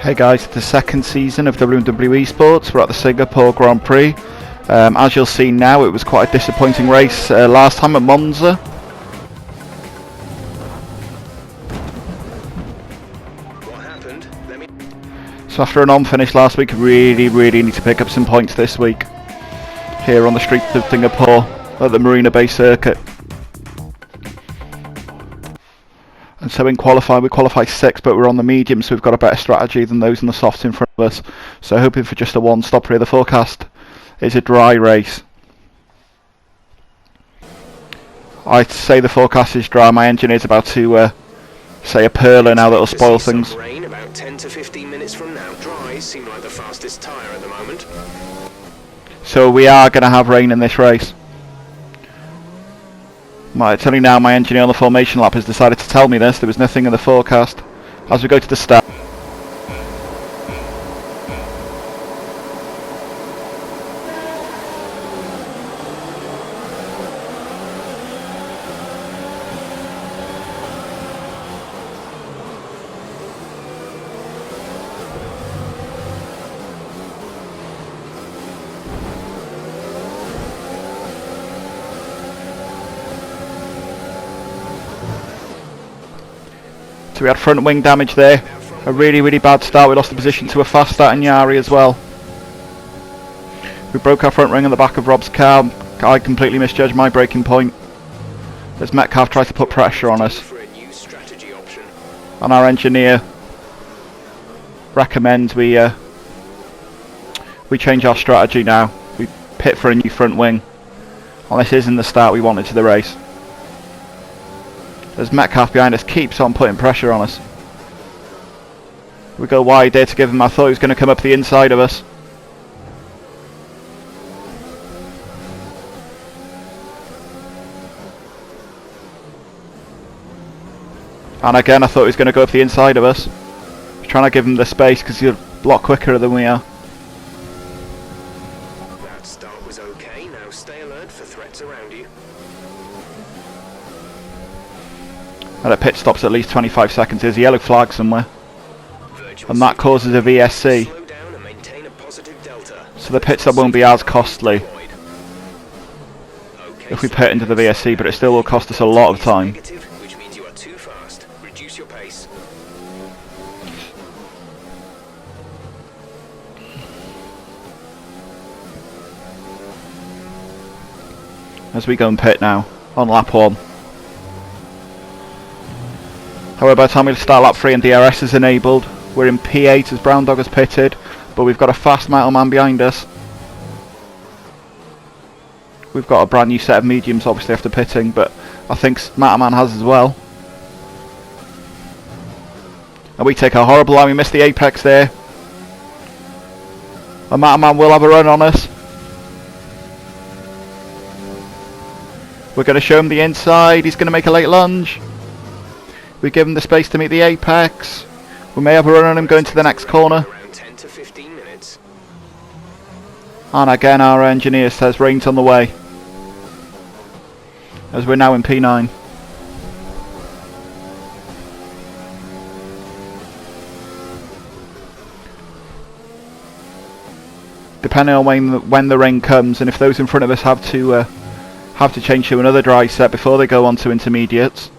Hey guys, it's the second season of Wmwesports. We're at the Singapore Grand Prix. As you'll see now, it was quite a disappointing race last time at Monza. What happened? So after an on-finish last week, really need to pick up some points this week here on the streets of Singapore at the Marina Bay Circuit. And so in qualifying, we qualify 6th, but we're on the medium, so we've got a better strategy than those in the softs in front of us. So hoping for just a one-stop here. The forecast is a dry race. I'd say the forecast is dry. My engineer's about to say a perler now that'll spoil things. Rain about 10 to 15 minutes from now. Dries seem like the fastest tyre at the moment. So we are going to have rain in this race. Tell you now, my engineer on the formation lap has decided to tell me this. There was nothing in the forecast. As we go to the start. So we had front wing damage there. A really bad start. We lost the position to a fast starting Yari as well. We broke our front ring on the back of Rob's car. I completely misjudged my braking point as Metcalf tried to put pressure on us. And our engineer recommends we change our strategy now. We pit for a new front wing. And this isn't the start we wanted to the race. As Metcalf behind us keeps on putting pressure on us. We go wide there to give him. I thought he was going to come up the inside of us. And again I thought he was going to go up the inside of us. I was trying to give him the space because he's a lot quicker than we are. That start was okay. Now stay alert for threats around you. And a pit stops at least 25 seconds. There's a yellow flag somewhere. And that causes a VSC. So the pit stop won't be as costly if we pit into the VSC, but it still will cost us a lot of time. Which means you are too fast. Reduce your pace. As we go and pit now on lap 1. However, by the time we start lap 3 and DRS is enabled, we're in P8 as Brown Dog has pitted, but we've got a fast metal man behind us. We've got a brand new set of mediums obviously after pitting, but I think Metal Man has as well. And we take a horrible line. We missed the apex there. And Metal Man will have a run on us. We're going to show him the inside. He's going to make a late lunge. We give him the space to meet the apex. We may have a run on him going to the next corner. Around 10 to 15 minutes. And again our engineer says rain's on the way. As we're now in P9. Depending on when the rain comes, and if those in front of us have to change to another dry set before they go on to intermediates,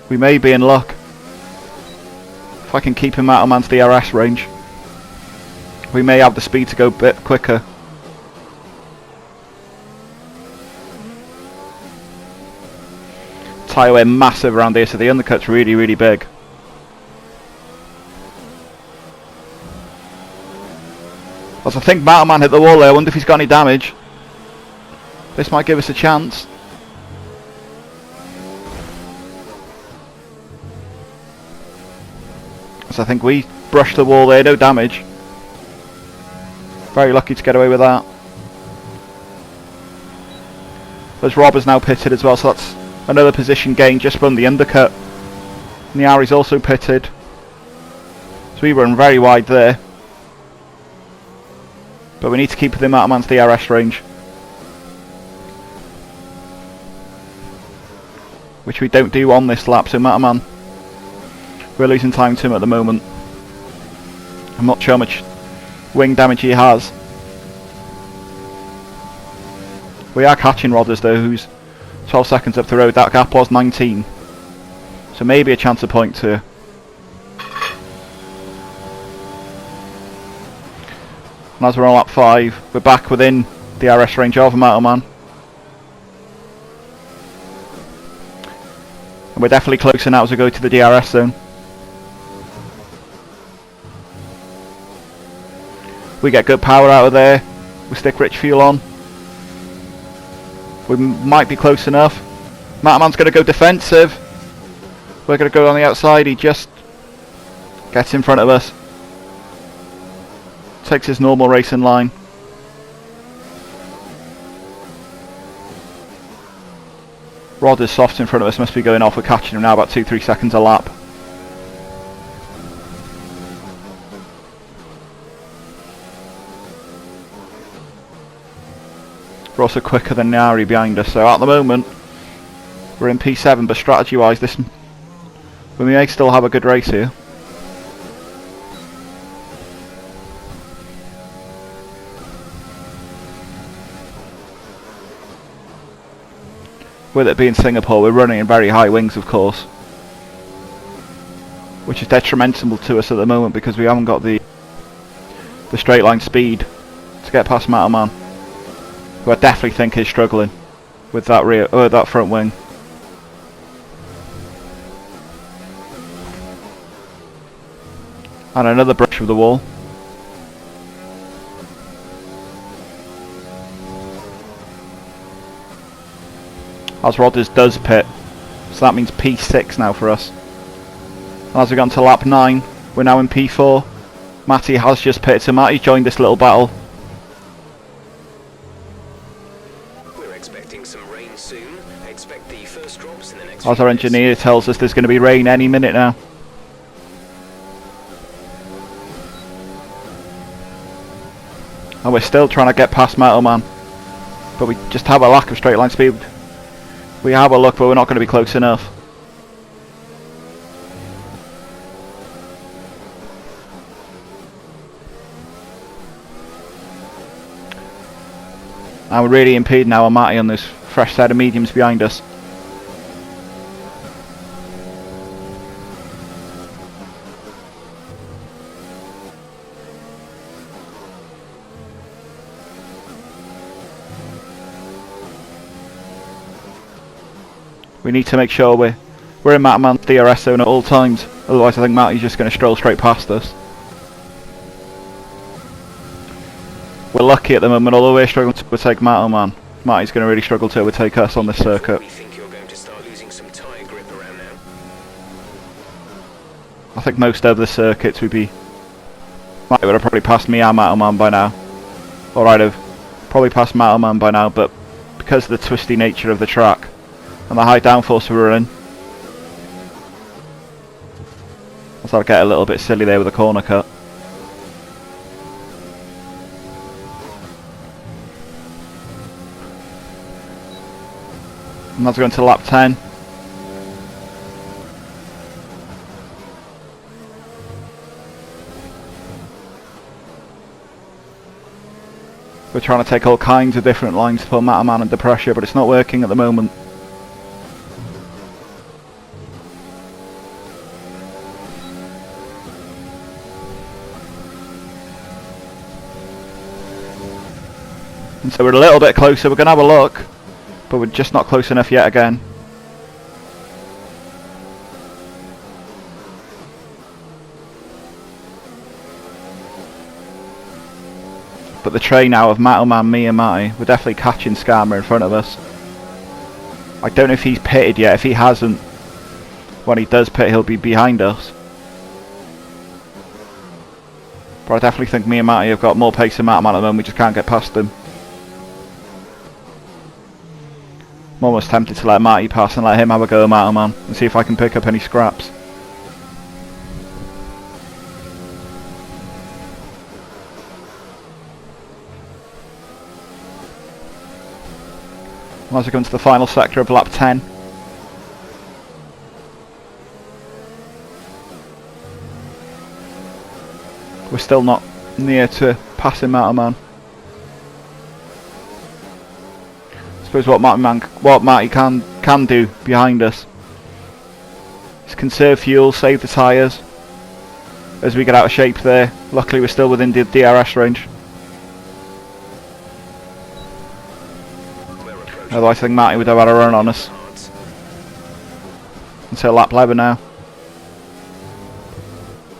we may be in luck. If I can keep him out of man's DRS range, we may have the speed to go a bit quicker. Tyre wear massive around here, so the undercut's really big. As I think Metal Man hit the wall there. I wonder if he's got any damage. This might give us a chance. So I think we brushed the wall there, no damage. Very lucky to get away with that. As Rob has now pitted as well, so that's another position gain just from the undercut. Niari's also pitted. So we run very wide there. But we need to keep within Metal Man's DRS range. Which we don't do on this lap, so Metal Man We're losing time to him at the moment. I'm not sure how much wing damage he has. We are catching Rodders though, who's 12 seconds up the road. That gap was 19. So maybe a chance of point two. And as we're on lap 5, we're back within the RS range of Man. And we're definitely closer now as we go to the DRS zone. We get good power out of there. We stick rich fuel on. We might be close enough. Man's going to go defensive. We're going to go on the outside. He just gets in front of us. Takes his normal racing line. Rod is soft in front of us, must be going off. We're catching him now about 2-3 seconds a lap. We're also quicker than Nari behind us, so at the moment we're in P7, but strategy wise we may still have a good race here. With it being Singapore, we're running in very high wings, of course, which is detrimental to us at the moment because we haven't got the straight line speed to get past Man, who I definitely think is struggling with that that front wing. And another brush with the wall. As Rodders does pit, so that means P6 now for us. And as we go on to lap 9, we're now in P4. Matty has just pitted, so Matty joined this little battle. We're expecting some rain soon. Expect the first drops in the next As our engineer tells us there's going to be rain any minute now. And we're still trying to get past Metal Man, but we just have a lack of straight line speed. We have a look, but we're not going to be close enough. And we're really impeding our Matty on this fresh set of mediums behind us. We need to make sure we're in Matman's DRS zone at all times, otherwise I think Matty's just going to stroll straight past us. We're lucky at the moment, although we're struggling to overtake Man. Matty's going to really struggle to overtake us on this circuit. We think you're going to start losing some tyre grip around now. I think most other circuits Matty would have probably passed me and Man by now. Or I'd have probably passed Man by now, but because of the twisty nature of the track and the high downforce we were in, I thought I'd get a little bit silly there with the corner cut. And that's going to lap 10. We're trying to take all kinds of different lines to put Man under pressure, but it's not working at the moment. And so we're a little bit closer. We're going to have a look, but we're just not close enough yet again. But the train now of Man, me and Matty, we're definitely catching Scammer in front of us. I don't know if he's pitted yet. If he hasn't, when he does pit, he'll be behind us. But I definitely think me and Matty have got more pace than Man at the moment. We just can't get past him. I'm almost tempted to let Matty pass and let him have a go at Man and see if I can pick up any scraps. As we go into the final sector of lap 10. We're still not near to passing Matterman. I suppose what Matty can do behind us is conserve fuel, save the tyres as we get out of shape there. Luckily we're still within the DRS range. Otherwise I think Matty would have had a run on us. Until lap 11 now.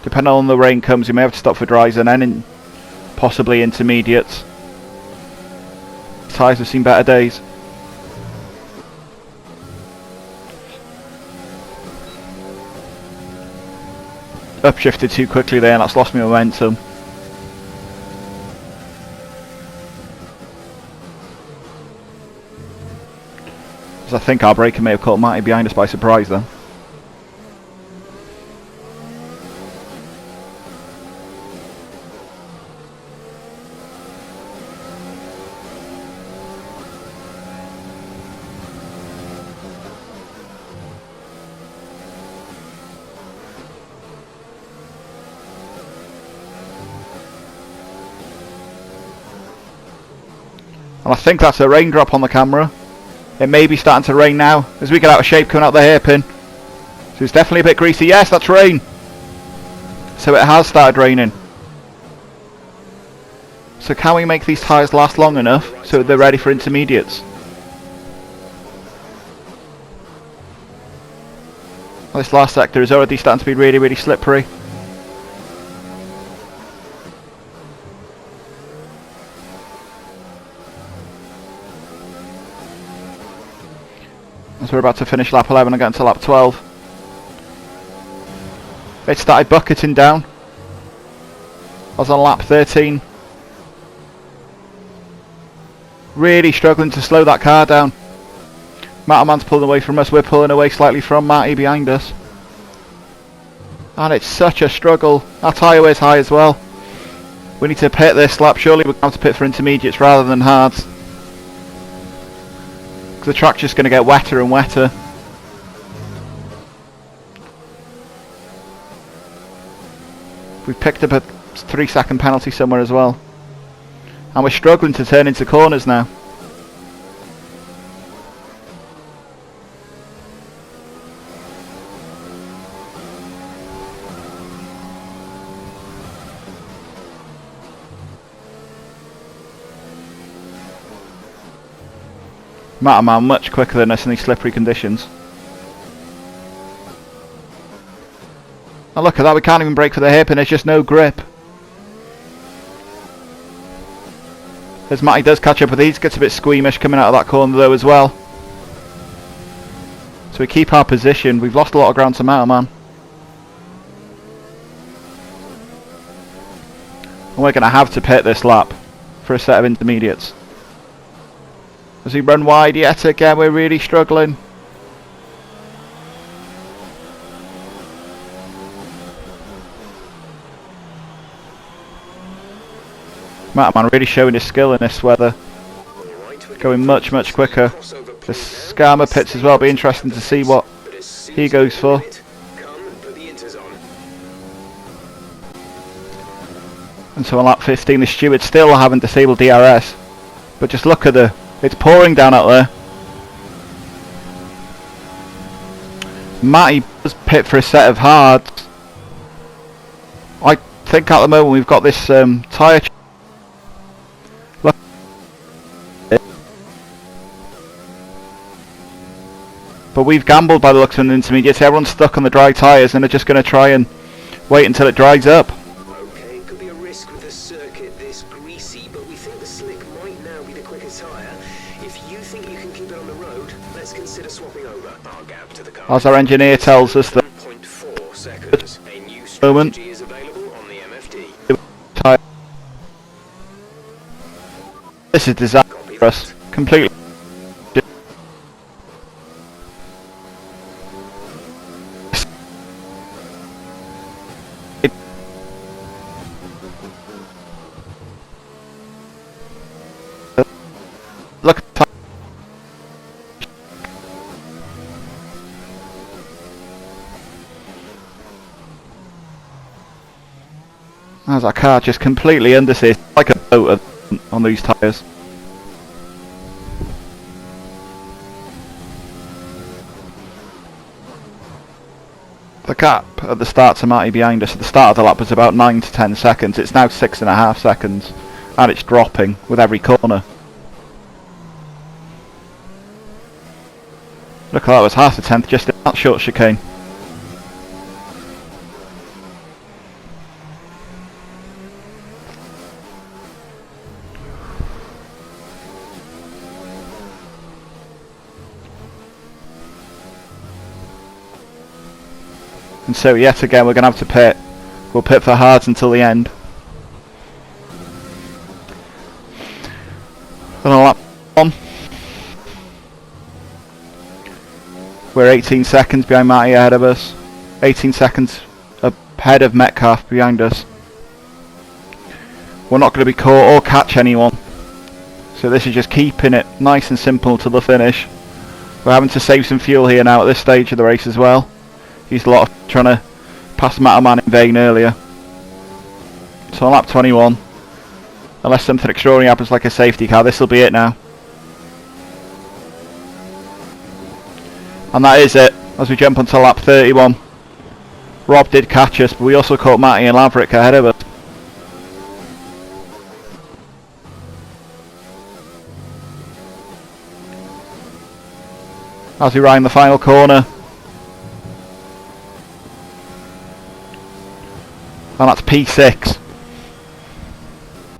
Depending on the rain comes, you may have to stop for dries and then possibly intermediates. Tyres have seen better days. Upshifted too quickly there and that's lost me momentum. As I think our braking may have caught Matty behind us by surprise then. And I think that's a raindrop on the camera. It may be starting to rain now as we get out of shape coming out the hairpin. So it's definitely a bit greasy. Yes, that's rain. So it has started raining. So can we make these tyres last long enough so they're ready for intermediates? Well, this last sector is already starting to be really, really slippery. As we're about to finish lap 11 and get into lap 12. It started bucketing down. I was on lap 13. Really struggling to slow that car down. Matterman's pulling away from us, we're pulling away slightly from Matty behind us. And it's such a struggle. Our tyre weight's high as well. We need to pit this lap, surely we're going to have to pit for intermediates rather than hards. The track's just going to get wetter and wetter. We've picked up a 3-second penalty somewhere as well. And we're struggling to turn into corners now. Matterman much quicker than us in these slippery conditions. Oh, look at that, we can't even brake for the hairpin, there's just no grip. As Matty does catch up with these, gets a bit squeamish coming out of that corner though as well. So we keep our position, we've lost a lot of ground to Matterman. And we're going to have to pit this lap for a set of intermediates. As we run wide yet again, we're really struggling. Matterman really showing his skill in this weather. Going much, much quicker. The Scammer pits as well, be interesting to see what he goes for. And so on lap 15, the stewards still haven't disabled DRS. But just look at it's pouring down out there. Matty does pit for a set of hards. I think at the moment we've got this tyre. Look. But we've gambled by the looks of the intermediates. Everyone's stuck on the dry tyres and they're just going to try and wait until it dries up. Okay, could be a risk with the circuit this greasy, but we think the slick might now be the quicker tyre. If you think you can keep it on the road, let's consider swapping over. Our gap to the car. As our engineer tells us that 1.4 seconds. A new strategy is available on the MFD. This is disastrous. Completely. Look at the As our car just completely understeers, like a boat on these tyres. The gap at the start to Matty behind us at the start of the lap was about 9 to 10 seconds. It's now 6.5 seconds, and it's dropping with every corner. Look, that was half a tenth just in that short chicane. And so yet again we're going to have to pit. We'll pit for hards until the end. And on lap 1. We're 18 seconds behind Matty ahead of us. 18 seconds ahead of Metcalf behind us. We're not going to be caught or catch anyone. So this is just keeping it nice and simple to the finish. We're having to save some fuel here now at this stage of the race as well. Used a lot of trying to pass Matterman in vain earlier. So on lap 21, unless something extraordinary happens like a safety car, this will be it now. And that is it, as we jump onto lap 31. Rob did catch us, but we also caught Matty and Laverick ahead of us. As we round the final corner. And that's P6.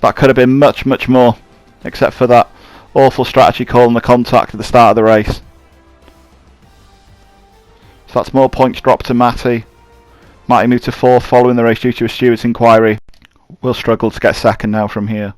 That could have been much, much more, except for that awful strategy calling the contact at the start of the race. So that's more points dropped to Matty. Matty moved to 4th following the race due to a steward's inquiry. We'll struggle to get second now from here.